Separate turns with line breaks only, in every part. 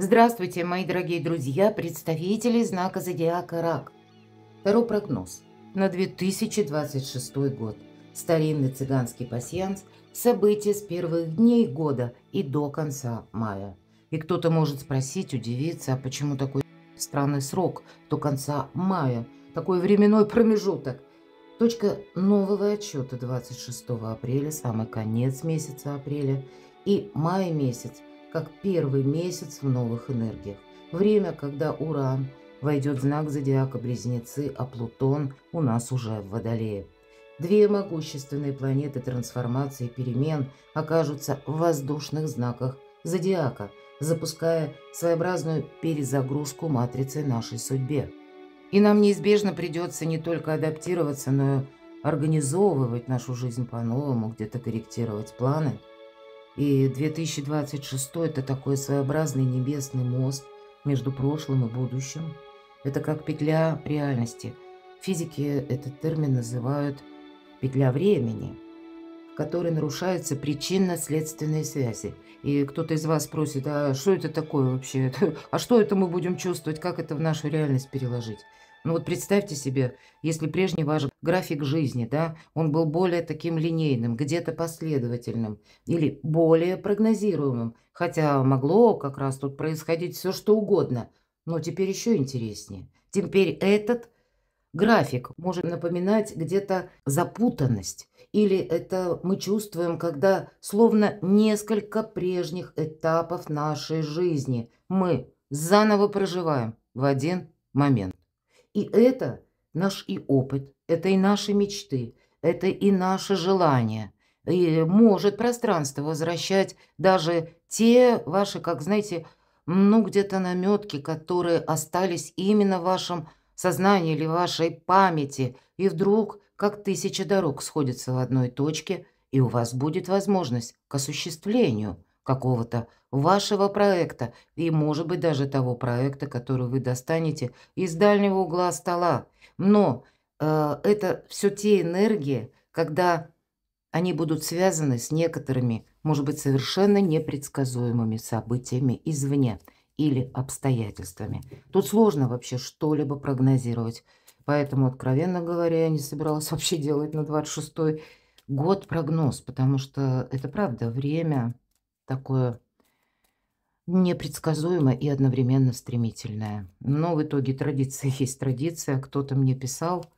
Здравствуйте, мои дорогие друзья, представители знака зодиака Рак. Второй прогноз на 2026 год. Старинный цыганский пасьянс. События с первых дней года и до конца мая. И кто-то может спросить, удивиться, а почему такой странный срок до конца мая? Такой временной промежуток. Точка нового отчета 26 апреля, самый конец месяца апреля, и май месяц, как первый месяц в новых энергиях. Время, когда Уран войдет в знак зодиака Близнецы, а Плутон у нас уже в Водолее. Две могущественные планеты трансформации и перемен окажутся в воздушных знаках зодиака, запуская своеобразную перезагрузку матрицы нашей судьбе. И нам неизбежно придется не только адаптироваться, но и организовывать нашу жизнь по-новому, где-то корректировать планы. И 2026 – это такой своеобразный небесный мост между прошлым и будущим. Это как петля реальности. Физики этот термин называют петля времени, в которой нарушаются причинно-следственные связи. И кто-то из вас спросит, а что это такое вообще? А что это мы будем чувствовать? Как это в нашу реальность переложить? Ну вот представьте себе, если прежний ваш график жизни, да, он был более таким линейным, где-то последовательным или более прогнозируемым, хотя могло как раз тут происходить все что угодно, но теперь еще интереснее. Теперь этот график может напоминать где-то запутанность, или это мы чувствуем, когда словно несколько прежних этапов нашей жизни мы заново проживаем в один момент. И это наш и опыт, это и наши мечты, это и наши желания. И может пространство возвращать даже те ваши, как знаете, ну где-то наметки, которые остались именно в вашем сознании или вашей памяти. И вдруг, как тысяча дорог сходятся в одной точке, и у вас будет возможность к осуществлению какого-то вашего проекта и, может быть, даже того проекта, который вы достанете из дальнего угла стола. Но это все те энергии, когда они будут связаны с некоторыми, может быть, совершенно непредсказуемыми событиями извне или обстоятельствами. Тут сложно вообще что-либо прогнозировать. Поэтому, откровенно говоря, я не собиралась вообще делать на 26-й год прогноз, потому что это правда время такое непредсказуемое и одновременно стремительное. Но в итоге традиция есть традиция. Кто-то мне писал,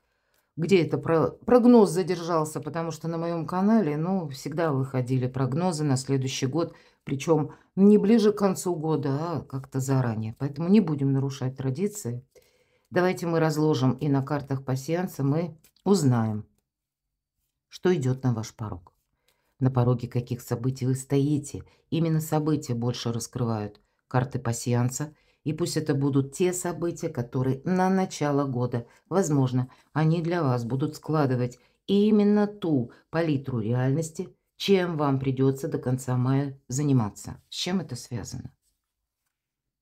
где это прогноз задержался, потому что на моем канале, ну, всегда выходили прогнозы на следующий год, причем не ближе к концу года, а как-то заранее. Поэтому не будем нарушать традиции. Давайте мы разложим и на картах пасьянса мы узнаем, что идет на ваш порог. На пороге каких событий вы стоите. Именно события больше раскрывают карты пасьянса. И пусть это будут те события, которые на начало года, возможно, они для вас будут складывать именно ту палитру реальности, чем вам придется до конца мая заниматься. С чем это связано?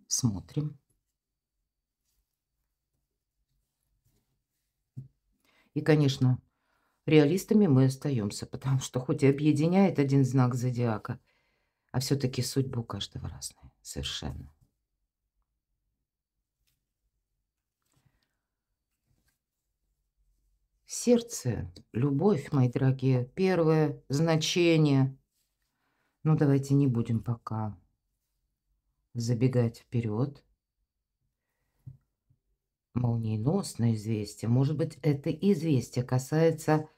Смотрим. И, конечно, реалистами мы остаемся, потому что хоть и объединяет один знак зодиака, а все-таки судьба у каждого разная. Совершенно. Сердце, любовь, мои дорогие, первое значение. Ну, давайте не будем пока забегать вперед. Молниеносное известие. Может быть, это известие касается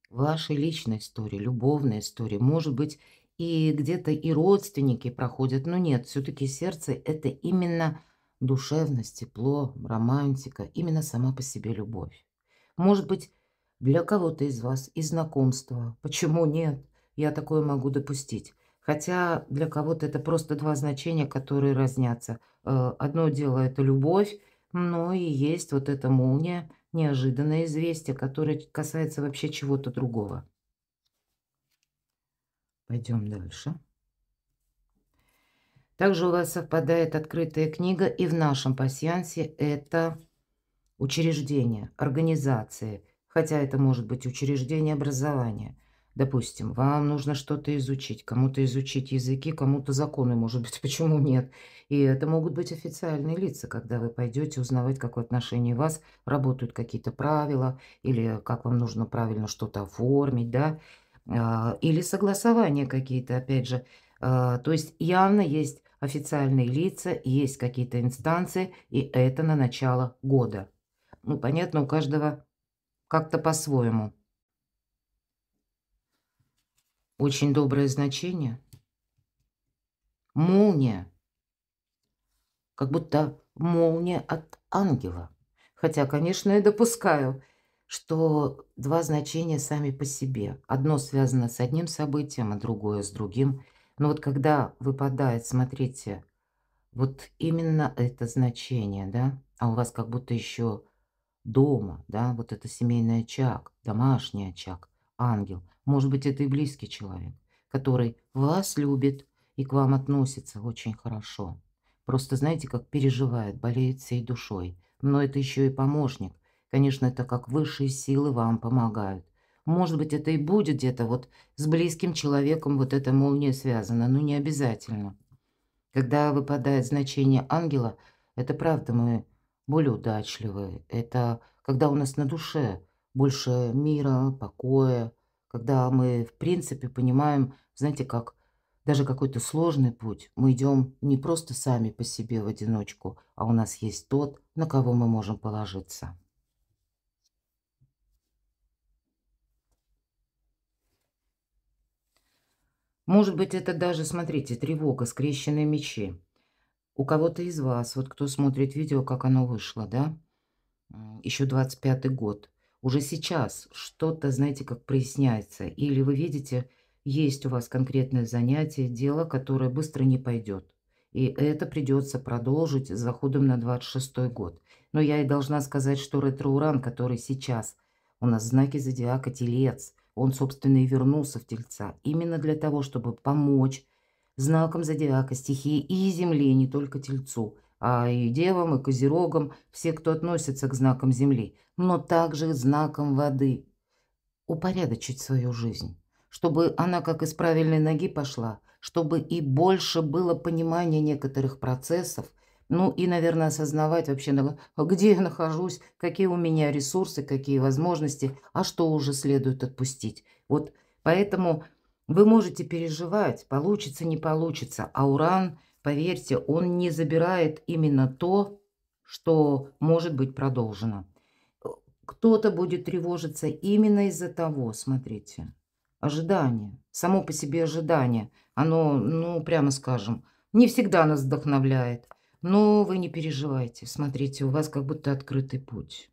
вашей личной истории, любовной истории. Может быть, и где-то и родственники проходят. Но нет, все-таки сердце – это именно душевность, тепло, романтика, именно сама по себе любовь. Может быть, для кого-то из вас и знакомство. Почему нет? Я такое могу допустить. Хотя для кого-то это просто два значения, которые разнятся. Одно дело – это любовь, но и есть вот эта молния, неожиданное известие, которое касается вообще чего-то другого. Пойдем дальше. Также у вас совпадает открытая книга, и в нашем пасьянсе это учреждение, организации, хотя это может быть учреждение образования. Допустим, вам нужно что-то изучить, кому-то изучить языки, кому-то законы, может быть, почему нет? И это могут быть официальные лица, когда вы пойдете узнавать, как в отношении вас работают какие-то правила, или как вам нужно правильно что-то оформить, да, или согласования какие-то, опять же. То есть явно есть официальные лица, есть какие-то инстанции, и это на начало года. Ну, понятно, у каждого как-то по-своему. Очень доброе значение. Молния, как будто молния от ангела. Хотя, конечно, я допускаю, что 2 значения сами по себе. Одно связано с одним событием, а другое с другим. Но вот когда выпадает, смотрите, вот именно это значение, да, а у вас как будто еще дома, да, вот это семейный очаг, домашний очаг, ангел. Может быть, это и близкий человек, который вас любит и к вам относится очень хорошо. Просто знаете, как переживает, болеет всей душой. Но это еще и помощник. Конечно, это как высшие силы вам помогают. Может быть, это и будет где-то вот с близким человеком вот эта молния связана, но не обязательно. Когда выпадает значение ангела, это правда мы более удачливы. Это когда у нас на душе больше мира, покоя, когда мы, в принципе, понимаем, знаете, как даже какой-то сложный путь, мы идем не просто сами по себе в одиночку, а у нас есть тот, на кого мы можем положиться. Может быть, это даже, смотрите, тревога, скрещенные мечи. У кого-то из вас, вот кто смотрит видео, как оно вышло, да, еще 25-й год. Уже сейчас что-то, знаете, как проясняется. Или вы видите, есть у вас конкретное занятие, дело, которое быстро не пойдет. И это придется продолжить с заходом на 26-й год. Но я и должна сказать, что ретро-уран, который сейчас у нас в знаке зодиака Телец, он, собственно, и вернулся в Тельца именно для того, чтобы помочь знаком зодиака, стихии и Земли, не только Тельцу, а и Девам, и Козерогам, все, кто относится к знакам Земли, но также знаком воды. Упорядочить свою жизнь, чтобы она как из правильной ноги пошла, чтобы и больше было понимания некоторых процессов, ну и, наверное, осознавать вообще, где я нахожусь, какие у меня ресурсы, какие возможности, а что уже следует отпустить. Вот поэтому вы можете переживать, получится, не получится, а Уран, поверьте, он не забирает именно то, что может быть продолжено. Кто-то будет тревожиться именно из-за того, смотрите, ожидание, само по себе ожидание, оно, ну, прямо скажем, не всегда нас вдохновляет. Но вы не переживайте, смотрите, у вас как будто открытый путь.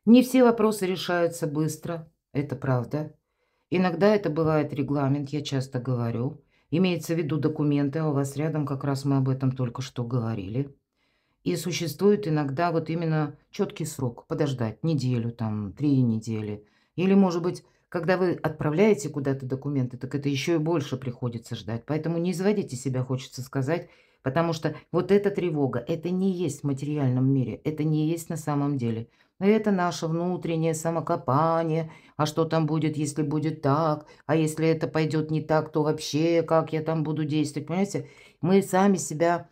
Не все вопросы решаются быстро, это правда. Иногда это бывает регламент, я часто говорю. Имеется в виду документы, а у вас рядом как раз мы об этом только что говорили. И существует иногда вот именно четкий срок подождать неделю, там 3 недели. Или, может быть, когда вы отправляете куда-то документы, так это еще и больше приходится ждать. Поэтому не изводите себя, хочется сказать, потому что вот эта тревога, это не есть в материальном мире, это не есть на самом деле. Это наше внутреннее самокопание. А что там будет, если будет так? А если это пойдет не так, то вообще как я там буду действовать? Понимаете? Мы сами себя,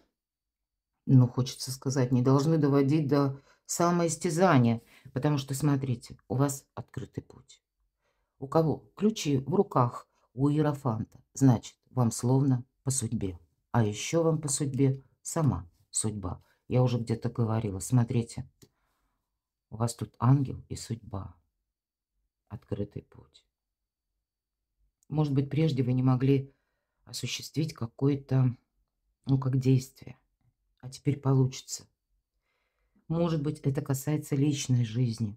ну, хочется сказать, не должны доводить до самоистязания, потому что, смотрите, у вас открытый путь. У кого ключи в руках? У Иерофанта. Значит, вам словно по судьбе. А еще вам по судьбе сама судьба. Я уже где-то говорила, смотрите, у вас тут ангел и судьба. Открытый путь. Может быть, прежде вы не могли осуществить какое-то, ну, как действие, а теперь получится. Может быть, это касается личной жизни.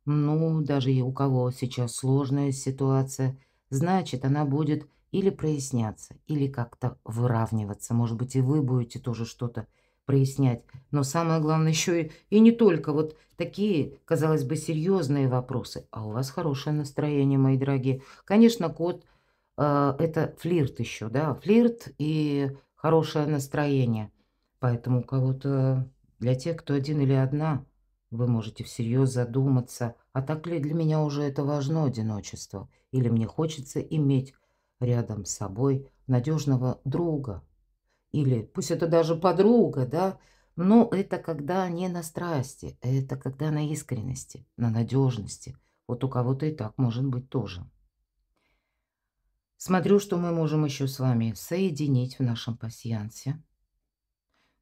Ну, даже и у кого сейчас сложная ситуация, значит, она будет или проясняться, или как-то выравниваться. Может быть, и вы будете тоже что-то прояснять. Но самое главное еще и не только вот такие, казалось бы, серьезные вопросы, а у вас хорошее настроение, мои дорогие. Конечно, кот это флирт еще, да, флирт и хорошее настроение. Поэтому у кого-то, для тех, кто один или одна, вы можете всерьез задуматься А так ли для меня уже это важно, одиночество? Или мне хочется иметь рядом с собой надежного друга? Или пусть это даже подруга, да, но это когда не на страсти, это когда на искренности, на надежности. Вот у кого-то и так может быть тоже. Смотрю, что мы можем еще с вами соединить в нашем пасьянсе.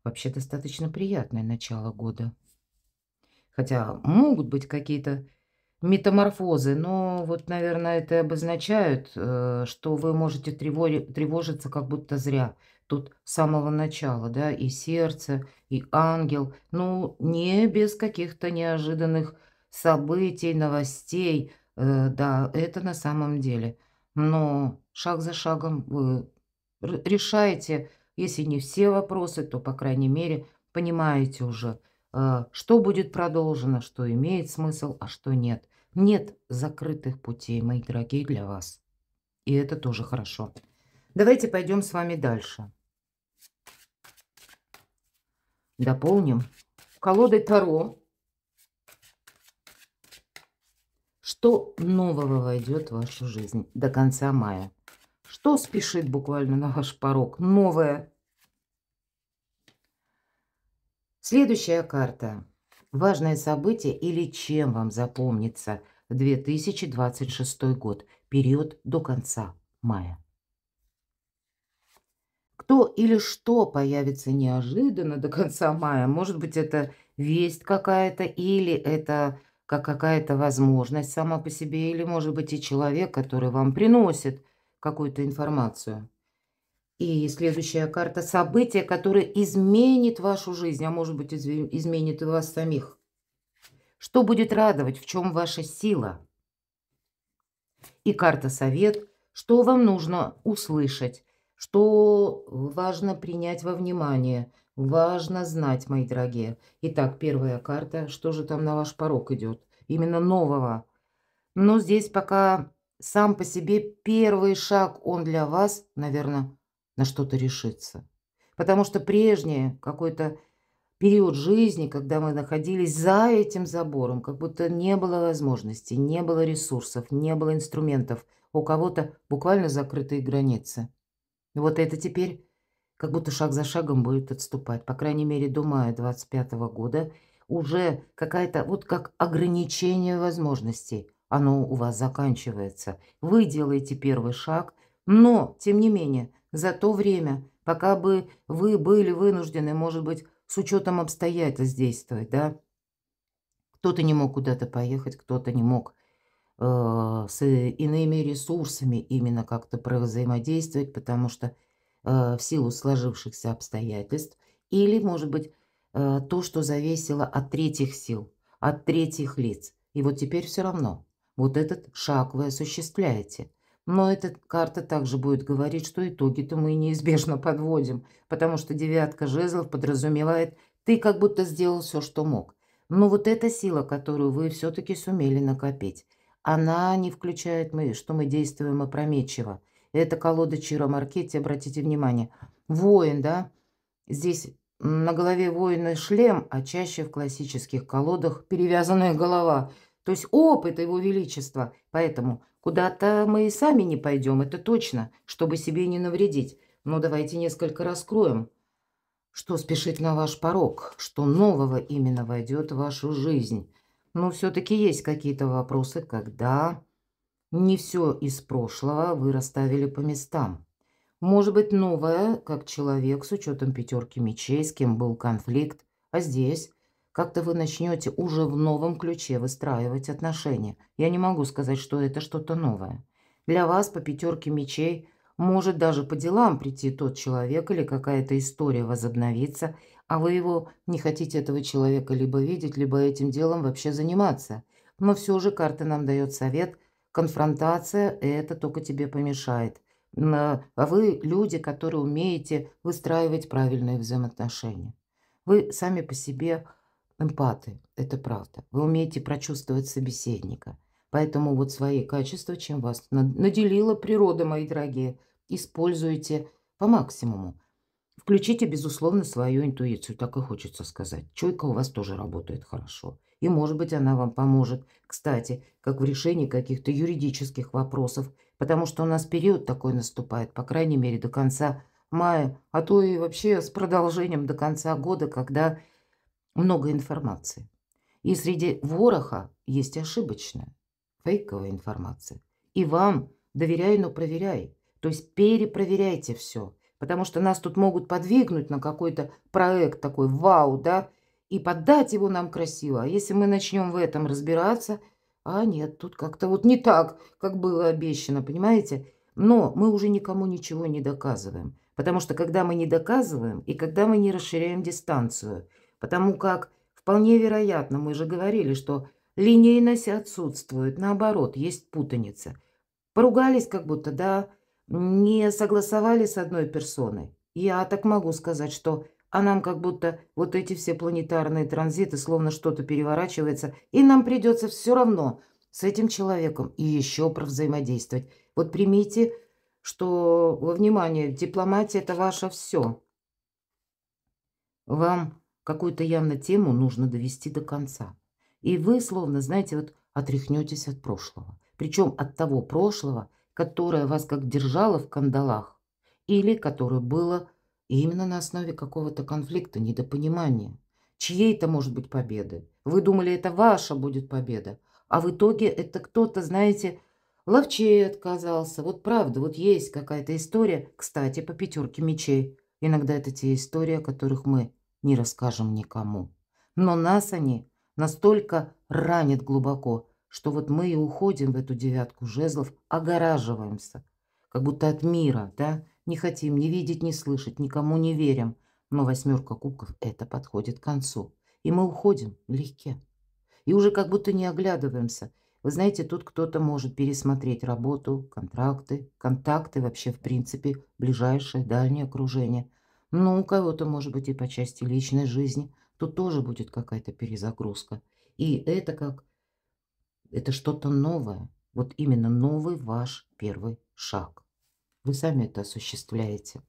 Вообще достаточно приятное начало года. Хотя могут быть какие-то метаморфозы, но вот, наверное, это обозначает, что вы можете тревожиться как будто зря. Тут с самого начала, да, и сердце, и ангел. Ну, не без каких-то неожиданных событий, новостей. Да, это на самом деле. Но шаг за шагом вы решаете, если не все вопросы, то, по крайней мере, понимаете уже, что будет продолжено, что имеет смысл, а что нет. Нет закрытых путей, мои дорогие, для вас. И это тоже хорошо. Давайте пойдем с вами дальше. Дополним колодой Таро. Что нового войдет в вашу жизнь до конца мая? Что спешит буквально на ваш порог? Новое. Следующая карта. Важное событие или чем вам запомнится 2026 год, период до конца мая. Кто или что появится неожиданно до конца мая? Может быть, это весть какая-то, или это как какая-то возможность сама по себе, или, может быть, и человек, который вам приносит какую-то информацию. И следующая карта – событие, которое изменит вашу жизнь, а может быть, изменит и вас самих. Что будет радовать, в чем ваша сила? И карта совет, что вам нужно услышать, что важно принять во внимание, важно знать, мои дорогие. Итак, первая карта, что же там на ваш порог идет? Именно нового. Но здесь пока сам по себе первый шаг, он для вас, наверное, на что-то решится. Потому что прежнее какой-то период жизни, когда мы находились за этим забором, как будто не было возможностей, не было ресурсов, не было инструментов. У кого-то буквально закрытые границы. Вот это теперь как будто шаг за шагом будет отступать. По крайней мере, до мая 2025 года уже какая-то вот как ограничение возможностей. Оно у вас заканчивается. Вы делаете первый шаг, но, тем не менее, за то время, пока бы вы были вынуждены, может быть, с учетом обстоятельств действовать, да, кто-то не мог куда-то поехать, кто-то не мог с иными ресурсами именно как-то взаимодействовать, потому что в силу сложившихся обстоятельств, или, может быть, то, что зависело от третьих сил, от третьих лиц. И вот теперь все равно вот этот шаг вы осуществляете. Но эта карта также будет говорить, что итоги-то мы неизбежно подводим, потому что девятка жезлов подразумевает, ты как будто сделал все, что мог. Но вот эта сила, которую вы все-таки сумели накопить, она не включает, что мы действуем опрометчиво. Это колода Чиро Маркетти, обратите внимание. Воин, да? Здесь на голове воина шлем, а чаще в классических колодах перевязанная голова. То есть опыт его величества. Поэтому куда-то мы и сами не пойдем, это точно, чтобы себе не навредить. Но давайте несколько раскроем, что спешит на ваш порог, что нового именно войдет в вашу жизнь. Но все-таки есть какие-то вопросы, когда не все из прошлого вы расставили по местам. Может быть, новое, как человек с учетом пятерки мечей, с кем был конфликт, а здесь как-то вы начнете уже в новом ключе выстраивать отношения. Я не могу сказать, что это что-то новое. Для вас по пятерке мечей может даже по делам прийти тот человек или какая-то история возобновиться, а вы его не хотите, этого человека, либо видеть, либо этим делом вообще заниматься. Но все же карта нам дает совет: конфронтация – это только тебе помешает. А вы люди, которые умеете выстраивать правильные взаимоотношения. Вы сами по себе эмпаты, это правда. Вы умеете прочувствовать собеседника. Поэтому вот свои качества, чем вас наделила природа, мои дорогие, используйте по максимуму. Включите, безусловно, свою интуицию, так и хочется сказать. Чуйка у вас тоже работает хорошо. И, может быть, она вам поможет, кстати, как в решении каких-то юридических вопросов, потому что у нас период такой наступает, по крайней мере, до конца мая, а то и вообще с продолжением до конца года, когда много информации. И среди вороха есть ошибочная, фейковая информация. И вам доверяй, но проверяй. То есть перепроверяйте все. Потому что нас тут могут подвигнуть на какой-то проект такой вау, да, и поддать его нам красиво. А если мы начнем в этом разбираться, а нет, тут как-то вот не так, как было обещано, понимаете? Но мы уже никому ничего не доказываем. Потому что когда мы не доказываем и когда мы не расширяем дистанцию, потому как вполне вероятно, мы же говорили, что линейность отсутствует, наоборот, есть путаница. Поругались как будто, да, не согласовали с одной персоной. Я так могу сказать, что а нам как будто вот эти все планетарные транзиты, словно что-то переворачивается, и нам придется все равно с этим человеком и еще взаимодействовать. Вот примите, что во внимание, дипломатия – это ваше все. Вам какую-то явно тему нужно довести до конца. И вы, словно, знаете, вот отряхнетесь от прошлого. Причем от того прошлого, которое вас как держало в кандалах, или которое было именно на основе какого-то конфликта, недопонимания. Чьей-то, может быть, победы. Вы думали, это ваша будет победа, а в итоге это кто-то, знаете, ловчей отказался. Вот правда, вот есть какая-то история, кстати, по пятерке мечей. Иногда это те истории, о которых мы не расскажем никому. Но нас они настолько ранят глубоко, что вот мы и уходим в эту девятку жезлов, огораживаемся, как будто от мира, да, не хотим ни видеть, ни слышать, никому не верим. Но восьмерка кубков это подходит к концу, и мы уходим налегке. И уже как будто не оглядываемся. Вы знаете, тут кто-то может пересмотреть работу, контракты, контакты, вообще, в принципе, ближайшее, дальнее окружение. Ну, у кого-то, может быть, и по части личной жизни. Тут тоже будет какая-то перезагрузка. И это как, это что-то новое. Вот именно новый ваш первый шаг. Вы сами это осуществляете.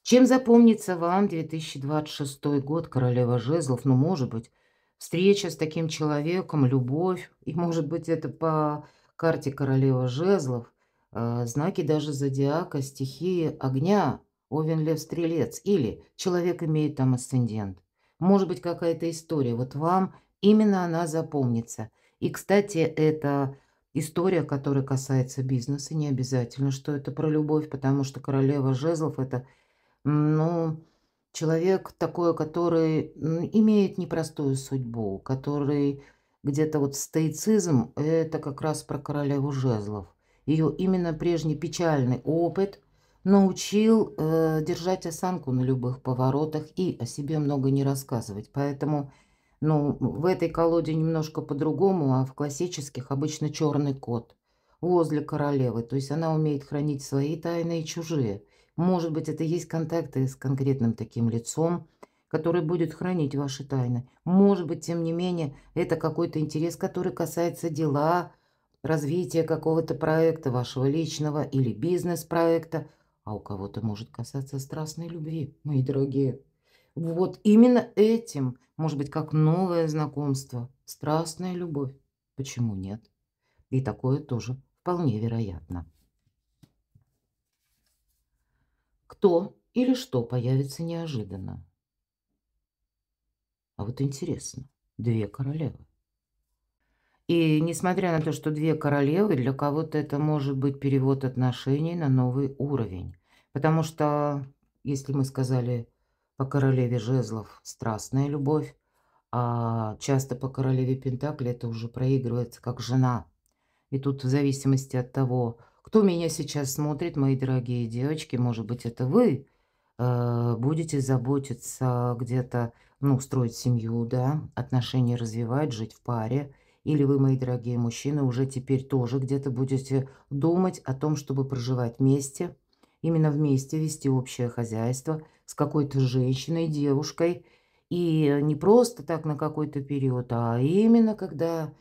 Чем запомнится вам 2026 год, королева жезлов? Ну, может быть, встреча с таким человеком, любовь. И, может быть, это по карте королева жезлов, знаки даже зодиака, стихии огня, Овен, Лев, Стрелец. Или человек имеет там асцендент. Может быть, какая-то история. Вот вам именно она запомнится. И, кстати, это история, которая касается бизнеса. Не обязательно, что это про любовь, потому что королева жезлов – это ну, человек такой, который имеет непростую судьбу, который где-то вот стоицизм – это как раз про королеву жезлов. Ее именно прежний печальный опыт научил держать осанку на любых поворотах и о себе много не рассказывать. Поэтому, ну, в этой колоде немножко по-другому, а в классических обычно черный кот возле королевы. То есть она умеет хранить свои тайны и чужие. Может быть, это есть контакты с конкретным таким лицом, который будет хранить ваши тайны. Может быть, тем не менее, это какой-то интерес, который касается дела, развития какого-то проекта вашего личного или бизнес-проекта, а у кого-то может касаться страстной любви, мои дорогие. Вот именно этим, может быть, как новое знакомство, страстная любовь. Почему нет? И такое тоже вполне вероятно. Кто или что появится неожиданно? А вот интересно, две королевы. И несмотря на то, что две королевы, для кого-то это может быть перевод отношений на новый уровень. Потому что, если мы сказали по королеве жезлов страстная любовь, а часто по королеве пентаклей это уже проигрывается как жена. И тут в зависимости от того, кто меня сейчас смотрит, мои дорогие девочки, может быть, это вы будете заботиться где-то, ну, строить семью, да, отношения развивать, жить в паре. Или вы, мои дорогие мужчины, уже теперь тоже где-то будете думать о том, чтобы проживать вместе, именно вместе вести общее хозяйство с какой-то женщиной, девушкой. И не просто так на какой-то период, а именно когда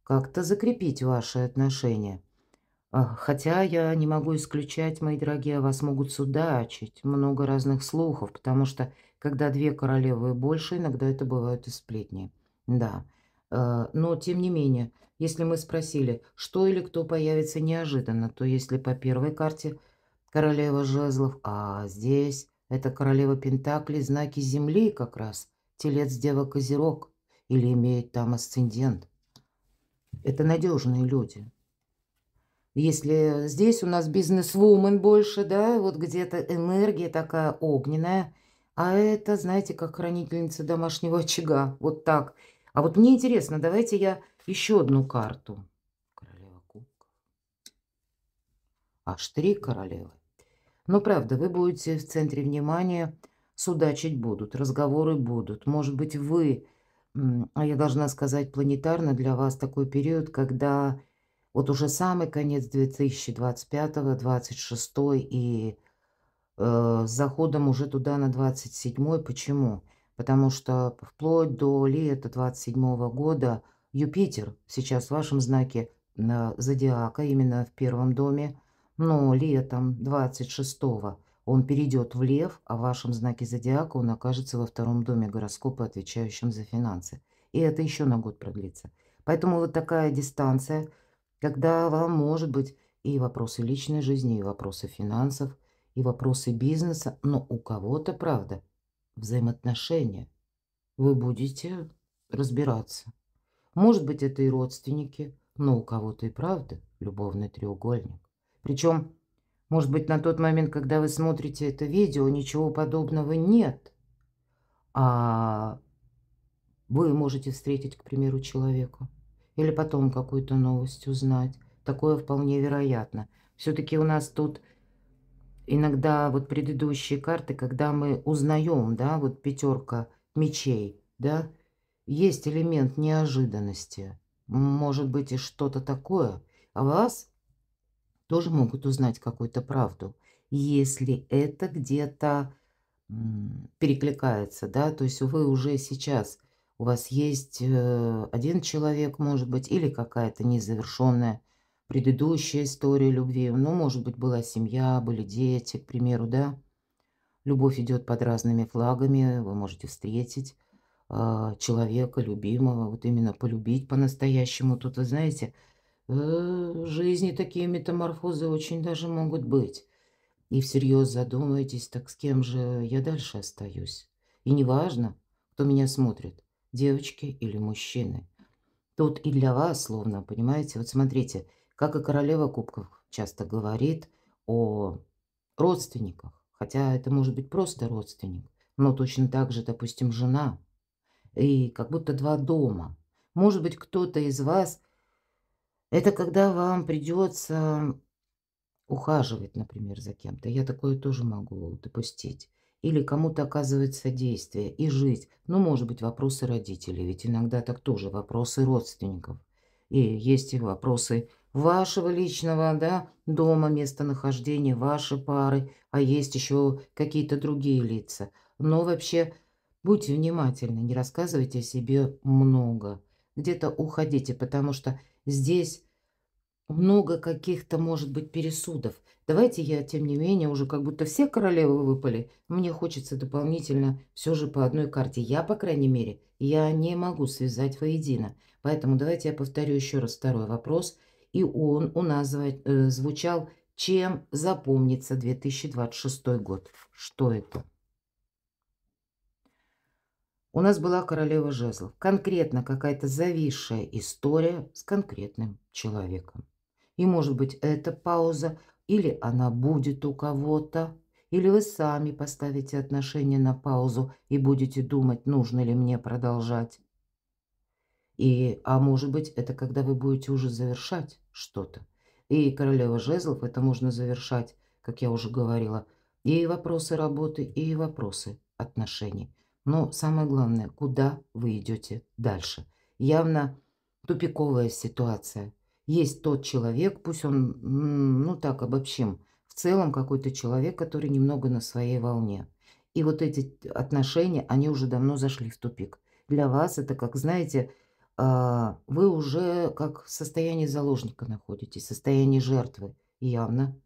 как-то закрепить ваши отношения. Хотя я не могу исключать, мои дорогие, вас могут судачить, много разных слухов, потому что когда 2 королевы и больше, иногда это бывают и сплетни. Да. Но тем не менее, если мы спросили, что или кто появится неожиданно, то если по первой карте королева жезлов, а здесь это королева пентаклей, знаки земли как раз, телец, дева, козерог, или имеет там асцендент. Это надежные люди. Если здесь у нас бизнесвумен больше, да, вот где-то энергия такая огненная, а это, знаете, как хранительница домашнего очага, вот так. А вот мне интересно, давайте я еще одну карту. Королева кубков. Аж 3 королевы. Но правда, вы будете в центре внимания, судачить будут, разговоры будут. Может быть, вы, а я должна сказать, планетарно для вас такой период, когда вот уже самый конец 2025, 26 и с заходом уже туда на 27. Почему? Потому что вплоть до лета 27 года Юпитер сейчас в вашем знаке зодиака, именно в первом доме, но летом 26 он перейдет в Лев, а в вашем знаке зодиака он окажется во втором доме гороскопа, отвечающем за финансы. И это еще на год продлится. Поэтому вот такая дистанция, когда вам, может быть, и вопросы личной жизни, и вопросы финансов, и вопросы бизнеса, но у кого-то, правда, взаимоотношения. Вы будете разбираться. Может быть, это и родственники, но у кого-то и правда любовный треугольник. Причем, может быть, на тот момент, когда вы смотрите это видео, ничего подобного нет, а вы можете встретить, к примеру, человека или потом какую-то новость узнать. Такое вполне вероятно. Все-таки у нас тут иногда вот предыдущие карты, когда мы узнаем, да, вот пятерка мечей, да, есть элемент неожиданности. Может быть и что-то такое. А вас тоже могут узнать какую-то правду, если это где-то перекликается, да, то есть вы уже сейчас, у вас есть один человек, может быть, или какая-то незавершенная предыдущая история любви, ну, может быть, была семья, были дети, к примеру, да, любовь идет под разными флагами, вы можете встретить человека любимого, вот именно полюбить по-настоящему. Тут, вы знаете, в жизни такие метаморфозы очень даже могут быть. И всерьез задумаетесь, так с кем же я дальше остаюсь? И неважно, кто меня смотрит, девочки или мужчины. Тут и для вас словно, понимаете, вот смотрите, как и королева кубков часто говорит о родственниках. Хотя это может быть просто родственник, но точно так же, допустим, жена. И как будто 2 дома. Может быть, кто-то из вас, это когда вам придется ухаживать, например, за кем-то. Я такое тоже могу допустить. Или кому-то оказывать содействие и жить. Ну, может быть, вопросы родителей. Ведь иногда так тоже вопросы родственников. И есть и вопросы вашего личного, да, дома, местонахождения, вашей пары. А есть еще какие-то другие лица. Но вообще будьте внимательны, не рассказывайте о себе много. Где-то уходите, потому что здесь много каких-то, может быть, пересудов. Давайте я, тем не менее, уже как будто все королевы выпали. Мне хочется дополнительно все же по одной карте. Я, по крайней мере, я не могу связать воедино. Поэтому давайте я повторю еще раз второй вопрос. И он у нас звучал: чем запомнится 2026 год? Что это? У нас была королева жезлов. Конкретно какая-то зависшая история с конкретным человеком. И, может быть, эта пауза, или она будет у кого-то, или вы сами поставите отношения на паузу и будете думать, нужно ли мне продолжать. А может быть, это когда вы будете уже завершать что-то. И королева жезлов это можно завершать, как я уже говорила, и вопросы работы, и вопросы отношений. Но самое главное, куда вы идете дальше. Явно тупиковая ситуация. Есть тот человек, пусть он, ну так обобщим, в целом какой-то человек, который немного на своей волне. И вот эти отношения, они уже давно зашли в тупик. Для вас это, как знаете, вы уже как в состоянии заложника находитесь, в состоянии жертвы явно.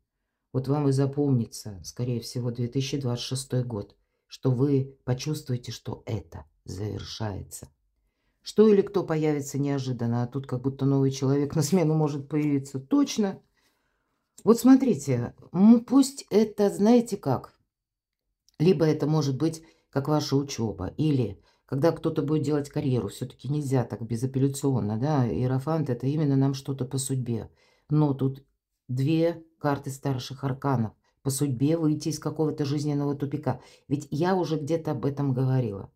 Вот вам и запомнится, скорее всего, 2026 год, что вы почувствуете, что это завершается. Что или кто появится неожиданно, а тут как будто новый человек на смену может появиться. Точно. Вот смотрите, пусть это, знаете как, либо это может быть как ваша учеба, или когда кто-то будет делать карьеру, все-таки нельзя так безапелляционно, да, иерофант – это именно нам что-то по судьбе. Но тут две карты старших арканов. По судьбе выйти из какого-то жизненного тупика. Ведь я уже где-то об этом говорила.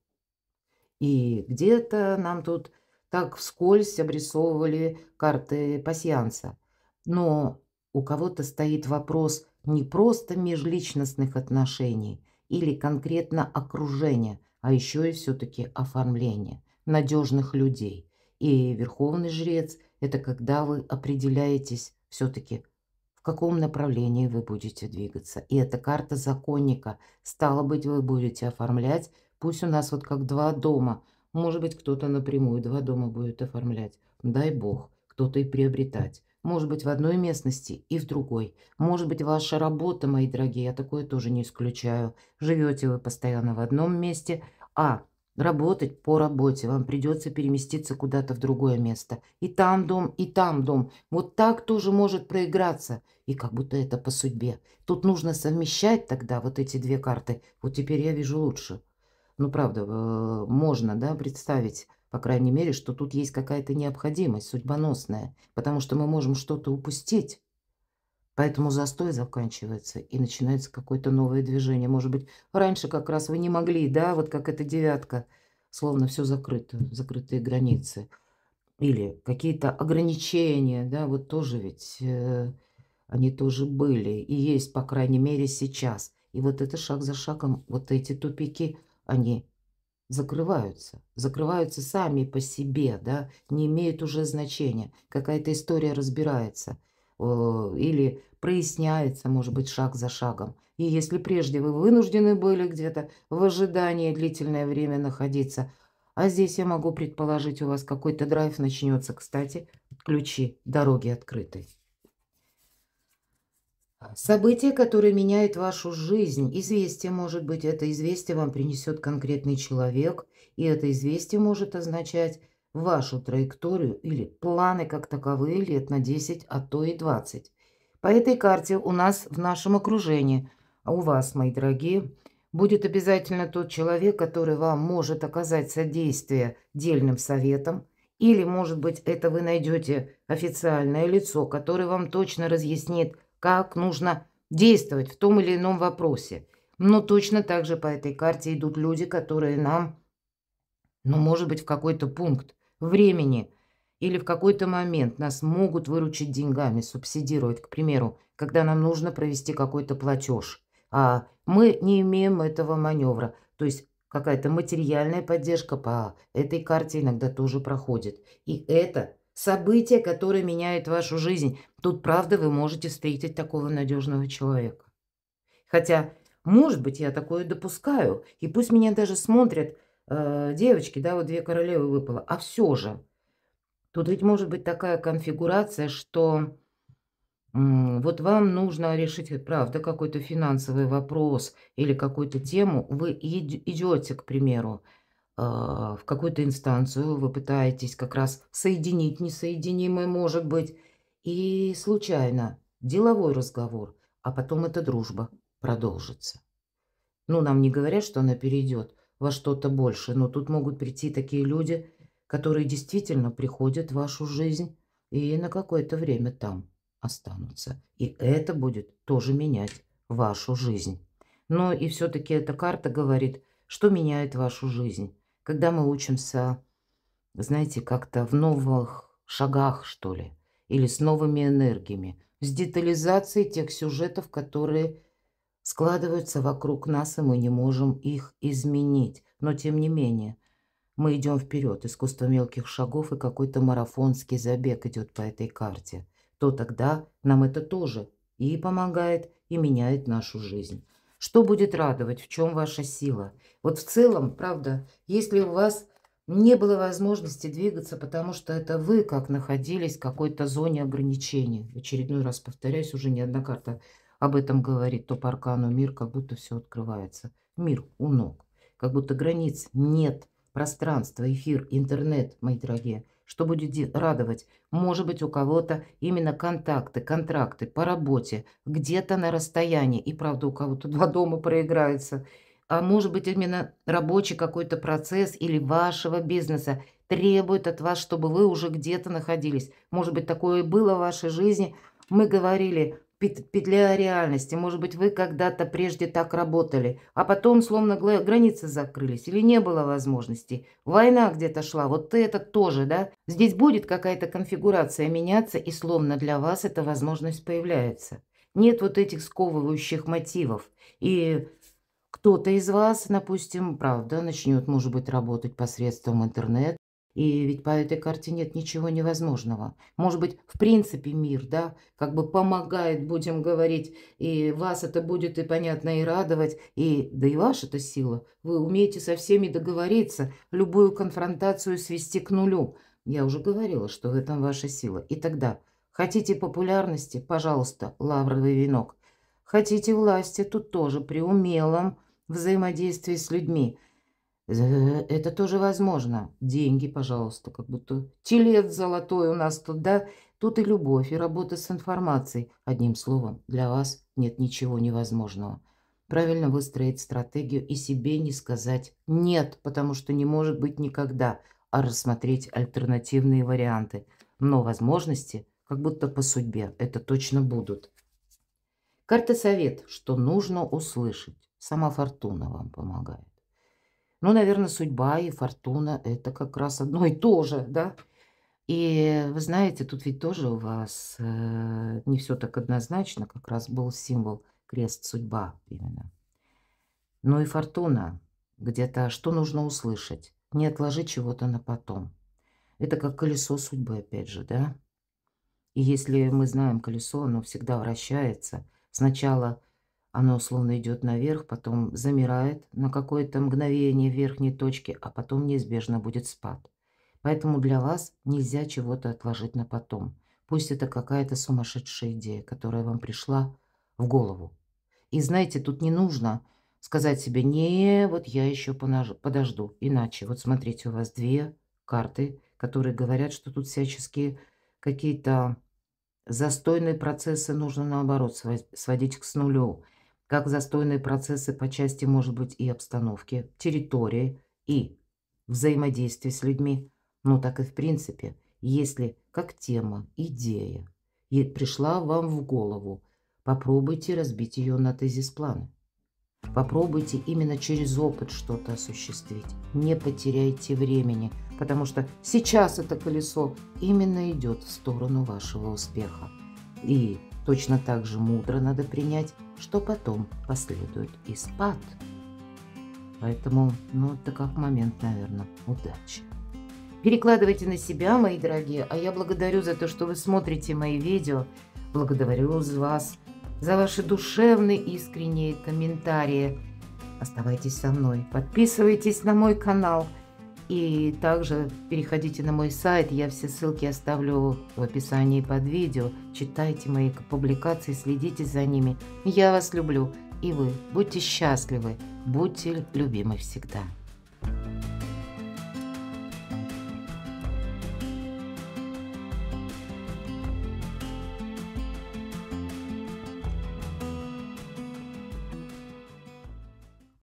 И где-то нам тут так вскользь обрисовывали карты пасьянса. Но у кого-то стоит вопрос не просто межличностных отношений или конкретно окружения, а еще и все-таки оформления надежных людей. И верховный жрец – это когда вы определяетесь все-таки, в каком направлении вы будете двигаться. И это карта законника. Стало быть, вы будете оформлять. Пусть у нас вот как два дома. Может быть, кто-то напрямую два дома будет оформлять. Дай бог, кто-то и приобретать. Может быть, в одной местности и в другой. Может быть, ваша работа, мои дорогие, я такое тоже не исключаю. Живете вы постоянно в одном месте, а работать по работе вам придется переместиться куда-то в другое место. И там дом, и там дом. Вот так тоже может проиграться. И как будто это по судьбе. Тут нужно совмещать тогда вот эти две карты. Вот теперь я вижу лучше. Ну, правда, можно, да, представить, по крайней мере, что тут есть какая-то необходимость судьбоносная, потому что мы можем что-то упустить. Поэтому застой заканчивается, и начинается какое-то новое движение. Может быть, раньше как раз вы не могли, да, вот как эта девятка, словно все закрыто, закрытые границы. Или какие-то ограничения, да, вот тоже ведь они тоже были и есть, по крайней мере, сейчас. И вот это шаг за шагом, вот эти тупики, они закрываются сами по себе, да, не имеют уже значения. Какая-то история разбирается или проясняется, может быть, шаг за шагом. И если прежде вы вынуждены были где-то в ожидании длительное время находиться, а здесь я могу предположить, у вас какой-то драйв начнется. Кстати, ключи дороги открыты. Событие, которое меняет вашу жизнь. Известие, может быть, это известие вам принесет конкретный человек, и это известие может означать вашу траекторию или планы как таковые лет на 10, а то и 20. По этой карте у нас в нашем окружении, а у вас, мои дорогие, будет обязательно тот человек, который вам может оказать содействие дельным советом, или, может быть, это вы найдете официальное лицо, которое вам точно разъяснит, как нужно действовать в том или ином вопросе. Но точно так же по этой карте идут люди, которые нам, ну, может быть, в какой-то пункт времени или в какой-то момент нас могут выручить деньгами, субсидировать, к примеру, когда нам нужно провести какой-то платеж. А мы не имеем этого маневра. То есть какая-то материальная поддержка по этой карте иногда тоже проходит. И это событие, которое меняет вашу жизнь. Тут, правда, вы можете встретить такого надежного человека. Хотя, может быть, я такое допускаю. И пусть меня даже смотрят девочки, да, вот две королевы выпало. А все же, тут ведь может быть такая конфигурация, что вот вам нужно решить, правда, какой-то финансовый вопрос или какую-то тему. Вы идете, к примеру, в какую-то инстанцию, вы пытаетесь как раз соединить несоединимое, может быть, и случайно деловой разговор, а потом эта дружба продолжится. Ну, нам не говорят, что она перейдет во что-то большее, но тут могут прийти такие люди, которые действительно приходят в вашу жизнь и на какое-то время там останутся. И это будет тоже менять вашу жизнь. Но и все-таки эта карта говорит, что меняет вашу жизнь. Когда мы учимся, знаете, как-то в новых шагах, что ли, или с новыми энергиями, с детализацией тех сюжетов, которые складываются вокруг нас, и мы не можем их изменить. Но тем не менее, мы идем вперед. Искусство мелких шагов и какой-то марафонский забег идет по этой карте. То тогда нам это тоже и помогает, и меняет нашу жизнь. Что будет радовать? В чем ваша сила? Вот в целом, правда, если у вас Не было возможности двигаться, потому что это вы как находились в какой-то зоне ограничений. В очередной раз повторяюсь, уже не одна карта об этом говорит. То по аркану мир, как будто все открывается. Мир у ног. Как будто границ нет. Пространство, эфир, интернет, мои дорогие. Что будет радовать? Может быть, у кого-то именно контакты, контракты по работе, где-то на расстоянии. И правда, у кого-то два дома проиграется. А может быть, именно рабочий какой-то процесс или вашего бизнеса требует от вас, чтобы вы уже где-то находились. Может быть, такое и было в вашей жизни. Мы говорили, петля реальности. Может быть, вы когда-то прежде так работали, а потом словно границы закрылись или не было возможностей. Война где-то шла, вот это тоже, да? Здесь будет какая-то конфигурация меняться, и словно для вас эта возможность появляется. Нет вот этих сковывающих мотивов. И кто-то из вас, допустим, правда, начнет, может быть, работать посредством интернета, и ведь по этой карте нет ничего невозможного. Может быть, в принципе, мир, да, как бы помогает, будем говорить, и вас это будет и понятно, и радовать, и да и ваша это сила. Вы умеете со всеми договориться, любую конфронтацию свести к нулю. Я уже говорила, что в этом ваша сила. И тогда, хотите популярности, пожалуйста, лавровый венок. Хотите власти, тут тоже при умелом взаимодействии с людьми. Это тоже возможно. Деньги, пожалуйста, как будто телец золотой у нас тут, да? Тут и любовь, и работа с информацией. Одним словом, для вас нет ничего невозможного. Правильно выстроить стратегию и себе не сказать «нет», потому что не может быть никогда, а рассмотреть альтернативные варианты. Но возможности, как будто по судьбе, это точно будут. Карта совет, что нужно услышать. Сама фортуна вам помогает. Ну, наверное, судьба и фортуна – это как раз одно и то же, да? И вы знаете, тут ведь тоже у вас не все так однозначно. Как раз был символ крест судьба именно. Ну и фортуна. Где-то что нужно услышать? Не отложи чего-то на потом. Это как колесо судьбы, опять же, да? И если мы знаем колесо, оно всегда вращается. Сначала оно условно идет наверх, потом замирает на какое-то мгновение в верхней точке, а потом неизбежно будет спад. Поэтому для вас нельзя чего-то отложить на потом. Пусть это какая-то сумасшедшая идея, которая вам пришла в голову. И знаете, тут не нужно сказать себе: не, вот я еще подожду. Иначе, вот смотрите, у вас две карты, которые говорят, что тут всяческие какие-то застойные процессы нужно, наоборот, сводить к нулю. Как застойные процессы по части, может быть, и обстановки, территории, и взаимодействия с людьми. Ну, так и в принципе, если как тема, идея и пришла вам в голову, попробуйте разбить ее на тезис-планы. Попробуйте именно через опыт что-то осуществить. Не потеряйте времени, потому что сейчас это колесо именно идет в сторону вашего успеха. И точно так же мудро надо принять, что потом последует и спад. Поэтому, ну, это как момент, наверное, удачи. Перекладывайте на себя, мои дорогие, а я благодарю за то, что вы смотрите мои видео. Благодарю вас за ваши душевные, искренние комментарии. Оставайтесь со мной, подписывайтесь на мой канал. И также переходите на мой сайт, я все ссылки оставлю в описании под видео. Читайте мои публикации, следите за ними. Я вас люблю, и вы будьте счастливы, будьте любимы всегда.